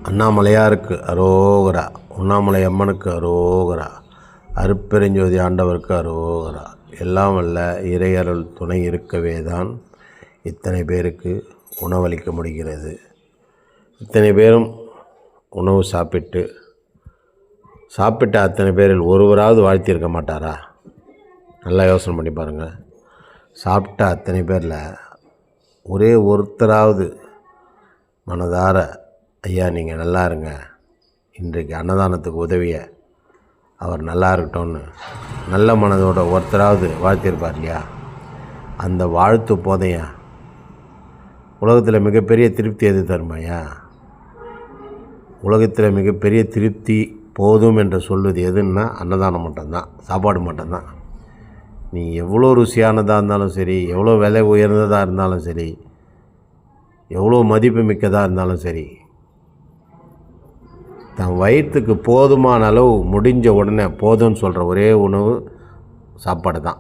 அண்ணாமலையாருக்கு அரோகரா, உண்ணாமலை அம்மனுக்கு அரோகரா, அருட்பெருஞ்சோதி ஆண்டவருக்கு அரோகரா. எல்லாம் வல்ல இறையருள் துணை இருக்கவே தான் இத்தனை பேருக்கு உணவளிக்க முடிகிறது. இத்தனை பேரும் உணவு சாப்பிட்ட அத்தனை பேரில் ஒருவராவது வாழ்த்தியிருக்க மாட்டாரா? நல்லா யோசனை பண்ணி பாருங்கள். சாப்பிட்ட அத்தனை பேரில் ஒரே ஒருத்தராவது மனதார ஐயா நீங்கள் நல்லா இருங்க, இன்றைக்கு அன்னதானத்துக்கு உதவிய அவர் நல்லா இருக்கட்டும்னு நல்ல மனதோட ஒருத்தராவது வாழ்த்தியிருப்பார் இல்லையா? அந்த வாழ்த்து போதையா உலகத்தில் மிகப்பெரிய திருப்தி எது தருமாயா? உலகத்தில் மிகப்பெரிய திருப்தி போதும் என்று சொல்வது எதுன்னா அன்னதானம் மட்டும்தான், சாப்பாடு மட்டும்தான். நீ எவ்வளோ ருசியானதாக இருந்தாலும் சரி, எவ்வளோ விலை உயர்ந்ததாக இருந்தாலும் சரி, எவ்வளோ மதிப்பு மிக்கதாக இருந்தாலும் சரி, தன் வயிற்றுக்கு போதுமான அளவு முடிஞ்ச உடனே போதும்னு சொல்கிற ஒரே உணவு சாப்பாடு தான்.